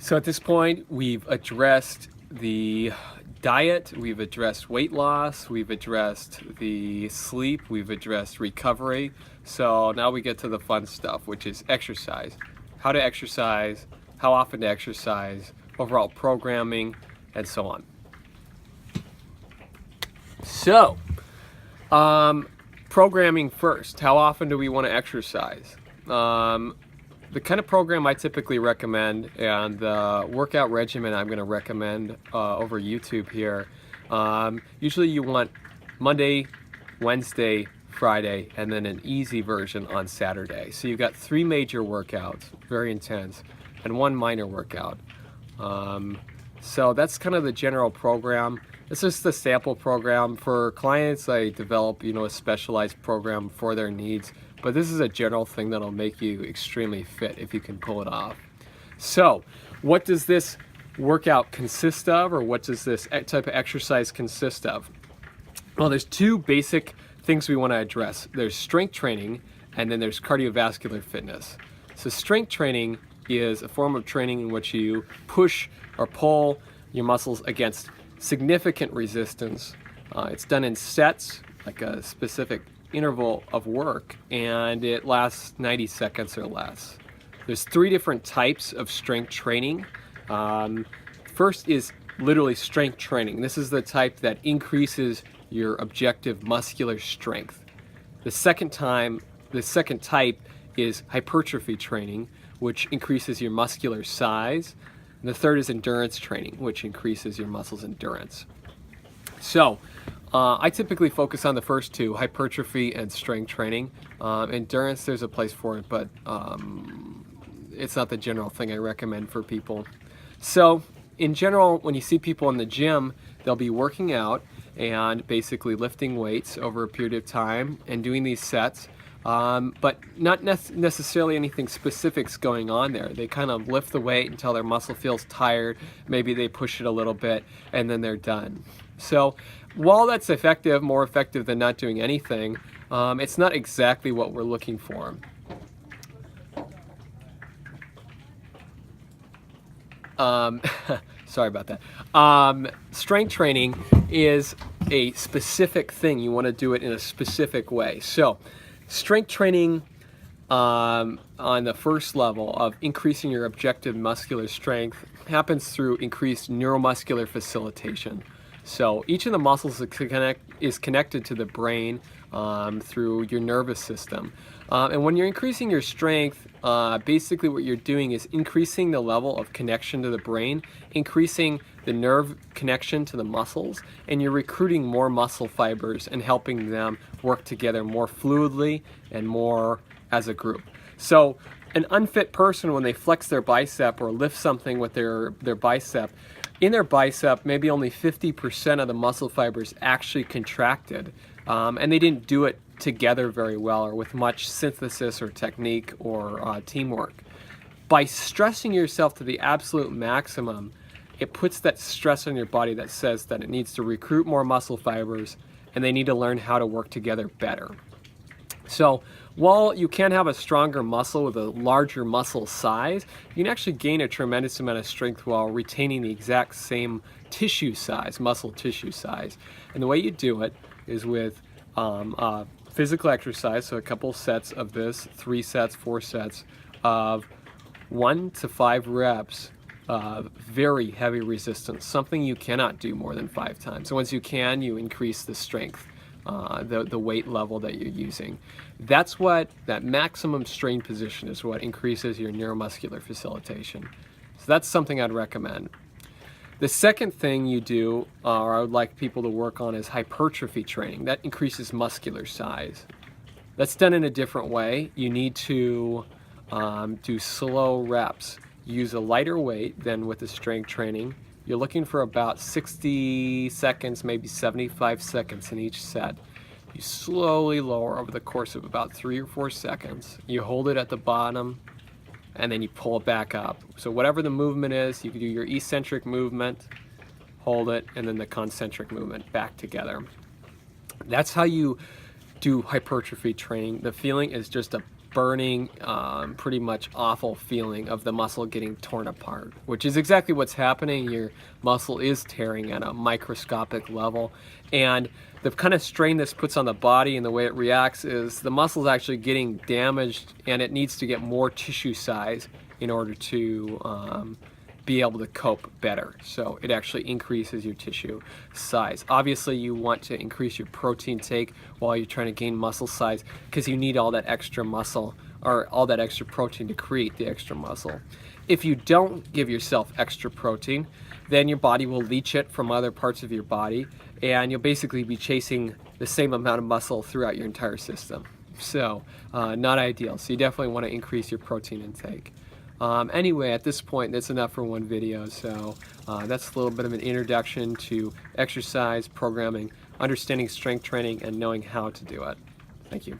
So at this point, we've addressed the diet, we've addressed weight loss, we've addressed the sleep, we've addressed recovery. So now we get to the fun stuff, which is exercise. How to exercise, how often to exercise, overall programming, and so on. So, programming first. How often do we want to exercise? The kind of program I typically recommend and the workout regimen I'm going to recommend over YouTube here, usually you want Monday, Wednesday, Friday, and then an easy version on Saturday. So you've got 3 major workouts, very intense, and 1 minor workout. So that's kind of the general program. This is the sample program. For clients, I develop, a specialized program for their needs. But this is a general thing that'll make you extremely fit if you can pull it off. So, what does this workout consist of, or what does this type of exercise consist of? Well, there's 2 basic things we want to address. There's strength training, and then there's cardiovascular fitness. So strength training is a form of training in which you push or pull your muscles against significant resistance. It's done in sets, like a specific interval of work, and it lasts 90 seconds or less. There's 3 different types of strength training. First is literally strength training. This is the type that increases your objective muscular strength. The second type is hypertrophy training, which increases your muscular size. And the third is endurance training, which increases your muscles' endurance. So, I typically focus on the first 2, hypertrophy and strength training. Endurance, there's a place for it, but it's not the general thing I recommend for people. So, in general, when you see people in the gym, they'll be working out and basically lifting weights over a period of time and doing these sets. But not necessarily anything specific's going on there. They kind of lift the weight until their muscle feels tired. Maybe they push it a little bit, and then they're done. So while that's effective, more effective than not doing anything, it's not exactly what we're looking for. Sorry about that. Strength training is a specific thing. You want to do it in a specific way. So strength training on the first level of increasing your objective muscular strength happens through increased neuromuscular facilitation. So each of the muscles is connected to the brain through your nervous system. And when you're increasing your strength, basically what you're doing is increasing the level of connection to the brain, increasing the nerve connection to the muscles, and you're recruiting more muscle fibers and helping them work together more fluidly and more as a group. So an unfit person, when they flex their bicep or lift something with their bicep, in their bicep, maybe only 50% of the muscle fibers actually contracted, and they didn't do it together very well or with much synthesis or technique or teamwork. By stressing yourself to the absolute maximum, it puts that stress on your body that says that it needs to recruit more muscle fibers and they need to learn how to work together better. So while you can have a stronger muscle with a larger muscle size, you can actually gain a tremendous amount of strength while retaining the exact same tissue size, muscle tissue size. And the way you do it is with physical exercise, so a couple sets of this, 3 sets, 4 sets of 1 to 5 reps of very heavy resistance, something you cannot do more than 5 times. So once you can, you increase the strength, the weight level that you're using. That's what, that maximum strain position is what increases your neuromuscular facilitation. So that's something I'd recommend. The second thing you do, or I would like people to work on, is hypertrophy training. That increases muscular size. That's done in a different way. You need to do slow reps. Use a lighter weight than with the strength training. You're looking for about 60 seconds, maybe 75 seconds in each set. You slowly lower over the course of about 3 or 4 seconds. You hold it at the bottom, and then you pull it back up. So whatever the movement is, you can do your eccentric movement, hold it, and then the concentric movement back together. That's how you do hypertrophy training. The feeling is just a burning, pretty much awful feeling of the muscle getting torn apart, which is exactly what's happening. Your muscle is tearing at a microscopic level, and the kind of strain this puts on the body and the way it reacts is the muscle is actually getting damaged, and it needs to get more tissue size in order to be able to cope better. So it actually increases your tissue size. Obviously you want to increase your protein take while you're trying to gain muscle size, because you need all that extra muscle or all that extra protein to create the extra muscle. If you don't give yourself extra protein, then your body will leach it from other parts of your body, and you'll basically be chasing the same amount of muscle throughout your entire system. So not ideal. So you definitely want to increase your protein intake. Anyway, at this point, that's enough for one video. So that's a little bit of an introduction to exercise, programming, understanding strength training, and knowing how to do it. Thank you.